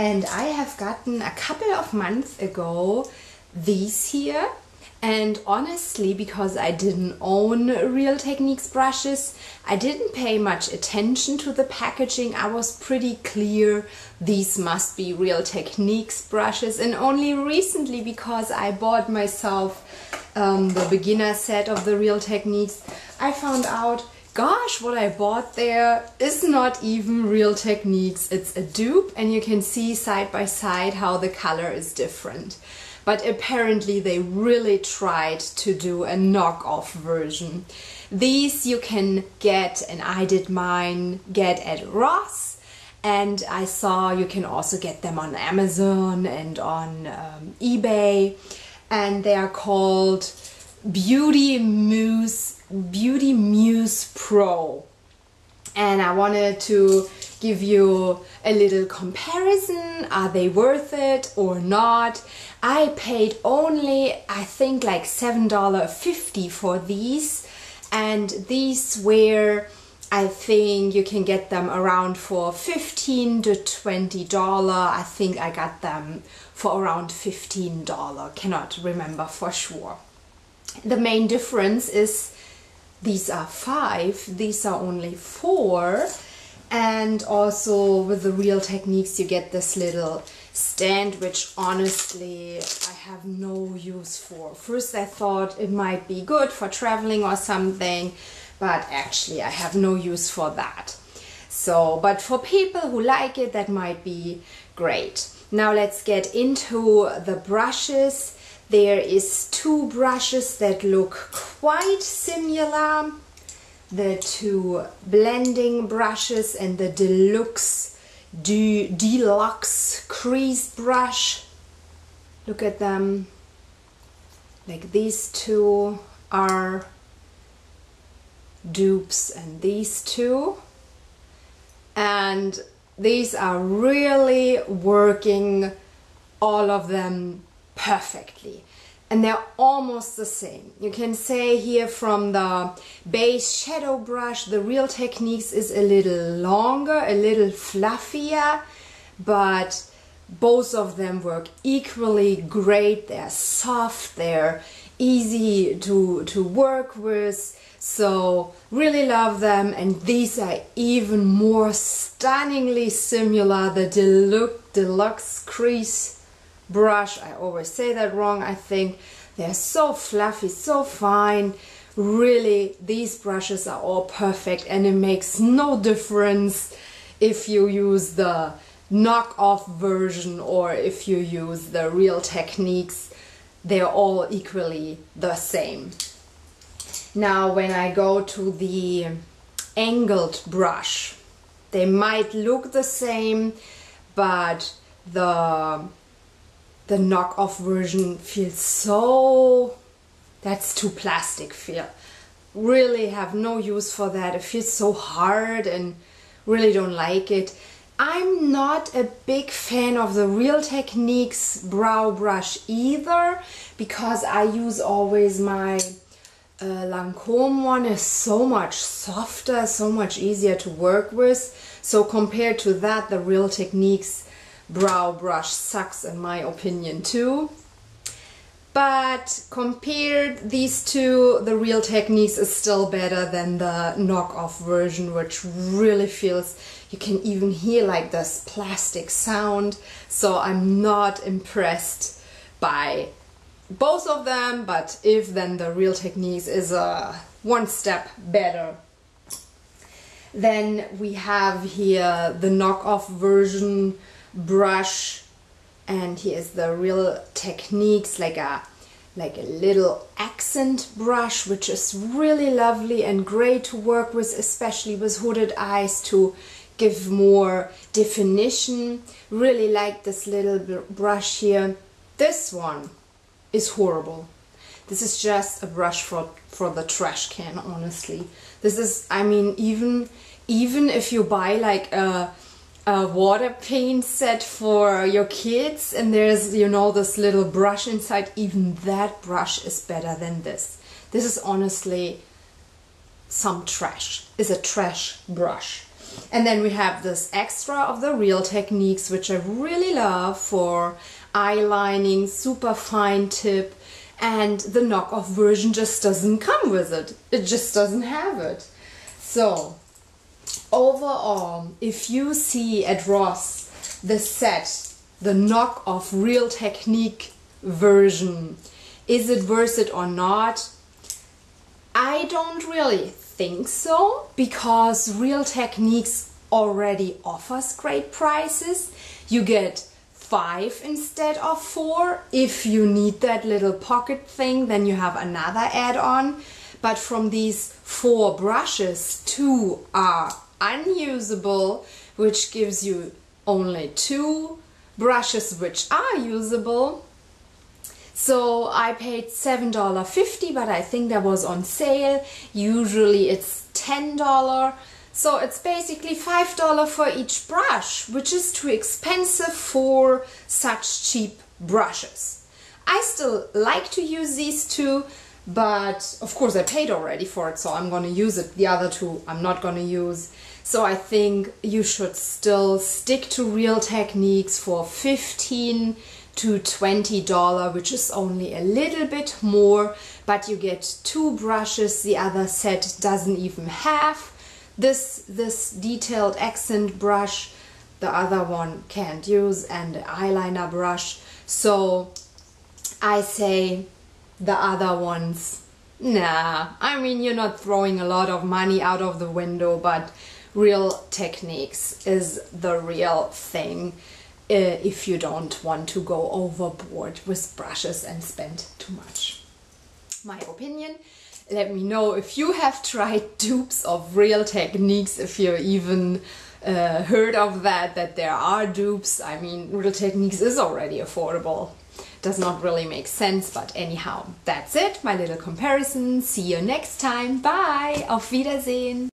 and I have gotten a couple of months ago these here. And honestly, because I didn't own Real Techniques brushes, I didn't pay much attention to the packaging. I was pretty clear these must be Real Techniques brushes, and only recently, because I bought myself the beginner set of the Real Techniques, I found out, gosh, what I bought there is not even Real Techniques. It's a dupe, and you can see side by side how the color is different. But apparently they really tried to do a knockoff version. These you can get, and I did mine, get at Ross. And I saw you can also get them on Amazon and on eBay. And they are called Beauty Muse Pro. And I wanted to give you a little comparison. Are they worth it or not? I paid only, I think, like $7.50 for these, and these were, I think you can get them around for $15 to $20. I think I got them for around $15. Cannot remember for sure. The main difference is these are 5, these are only 4. And also with the Real Techniques you get this little stand, which honestly I have no use for. First I thought it might be good for traveling or something, but actually I have no use for that. So, but for people who like it, that might be great. Now let's get into the brushes. There is 2 brushes that look quite similar. The 2 blending brushes and the deluxe crease brush. Look at them. Like these 2 are dupes and these 2. And these are really working, all of them, perfectly. And they're almost the same. You can say here from the base shadow brush, the Real Techniques is a little longer, a little fluffier, but both of them work equally great. They're soft, they're easy to work with, so really love them. And these are even more stunningly similar, the deluxe crease brush. I always say that wrong, I think. They're so fluffy, so fine. Really, these brushes are all perfect, and it makes no difference if you use the knockoff version or if you use the Real Techniques. They're all equally the same. Now when I go to the angled brush, they might look the same, but the knockoff version feels so, that's too plastic feel. Really have no use for that. It feels so hard and really don't like it. I'm not a big fan of the Real Techniques brow brush either, because I use always my Lancome one. Is so much softer, so much easier to work with. So compared to that, the Real Techniques brow brush sucks in my opinion too. But compared these 2, the Real Techniques is still better than the knockoff version, which really feels, you can even hear like this plastic sound. So I'm not impressed by both of them, but if then the Real Techniques is one step better. Then we have here the knockoff version brush, and here's the Real Techniques, like a little accent brush, which is really lovely and great to work with, especially with hooded eyes, to give more definition. Really like this little brush here. This one is horrible. This is just a brush for the trash can, honestly. This is, I mean, even if you buy like a water paint set for your kids and there's, you know, this little brush inside, even that brush is better than this. This is honestly some trash. It's a trash brush. And then we have this extra of the Real Techniques, which I really love for eyelining, super fine tip, and the knockoff version just doesn't come with it. It just doesn't have it. So overall, if you see at Ross the set, the knockoff Real Technique version, is it worth it or not? I don't really think so, because Real Techniques already offers great prices. You get 5 instead of 4. If you need that little pocket thing, then you have another add-on. But from these 4 brushes, 2 are unusable, which gives you only 2 brushes which are usable. So I paid $7.50, but I think that was on sale. Usually it's $10. So it's basically $5 for each brush, which is too expensive for such cheap brushes. I still like to use these 2, but of course I paid already for it, so I'm gonna use it. The other 2 I'm not gonna use. So I think you should still stick to Real Techniques for $15 to $20, which is only a little bit more, but you get 2 brushes. The other set doesn't even have this detailed accent brush. The other one can't use, and the eyeliner brush. So I say the other ones, nah. I mean, you're not throwing a lot of money out of the window, but Real Techniques is the real thing if you don't want to go overboard with brushes and spend too much. My opinion. Let me know if you have tried dupes of Real Techniques, if you even heard of that there are dupes. I mean, Real Techniques is already affordable. Does not really make sense, but anyhow, that's it, my little comparison. See you next time. Bye! Auf Wiedersehen!